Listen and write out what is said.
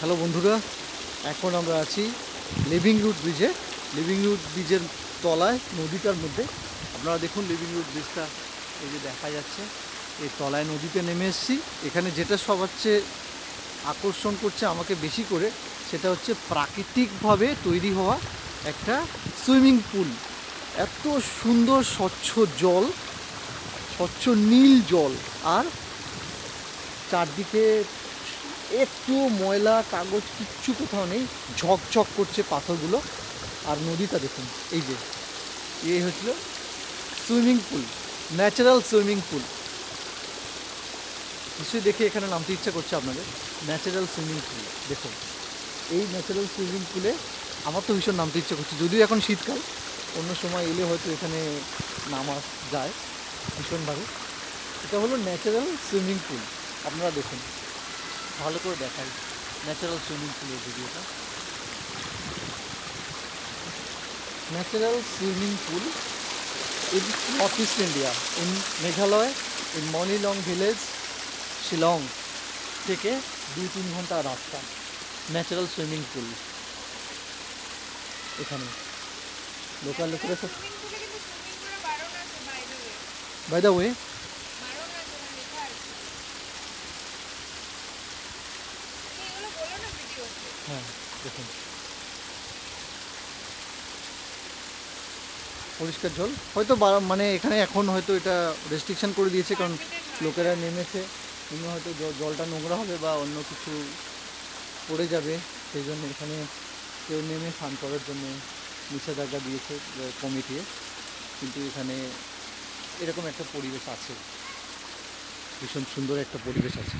Hello বন্ধুরা, এখন আমরা আছি লিভিং রুট ব্রিজে। লিভিং রুট ব্রিজের তলায় নদীটার মধ্যে আপনারা দেখুন, লিভিং রুট ব্রিজটা এই যে দেখা যাচ্ছে, এই তলায় নদীতে নেমে এসেছি। এখানে যেটা সবচেয়ে আকর্ষণ করছে আমাকে বেশি করে, সেটা হচ্ছে প্রাকৃতিকভাবে তৈরি হওয়া একটা সুইমিং পুল। এত সুন্দর স্বচ্ছ জল, স্বচ্ছ নীল জল, আর চারদিকে একটু ময়লা কাগজ কিচ্ছু কোথাও নেই, ঝকঝক করছে পাথরগুলো। আর নদীটা দেখুন, এই যে এই হচ্ছিল সুইমিং পুল, ন্যাচারাল সুইমিং পুল। নিশ্চয়ই দেখে এখানে নামতে ইচ্ছা করছে আপনাদের, ন্যাচারাল সুইমিং পুল। দেখুন এই ন্যাচারাল সুইমিং পুলে আমার তো ভীষণ নামতে ইচ্ছা করছে, যদিও এখন শীতকাল, অন্য সময় এলে হয়তো এখানে নামা যায় ভীষণভাবে। এটা হলো ন্যাচারাল সুইমিং পুল। আপনারা দেখুন, ভালো করে দেখাই ন্যাচারাল সুইমিং পুলের ভিডিওটা। Natural swimming pool in north east India, in Meghalaya, in Mawlynnong village, Shillong থেকে 2-3 ঘন্টা রাস্তা। ন্যাচারাল সুইমিং পুল এখানে লোকাল লোকেরা সব। বাই দ্য ওয়ে, হ্যাঁ দেখুন পরিষ্কার জল। হয়তো মানে এখানে এখন হয়তো এটা রেস্ট্রিকশন করে দিয়েছে, কারণ লোকেরা নেমেছে, হয়তো জলটা নোংরা হবে বা অন্য কিছু পড়ে যাবে, সেই জন্য এখানে কেউ নেমে স্নান করার জন্য নিষেধাজ্ঞা দিয়েছে কমিটি। কিন্তু এখানে এরকম একটা পরিবেশ আছে, ভীষণ সুন্দর একটা পরিবেশ আছে।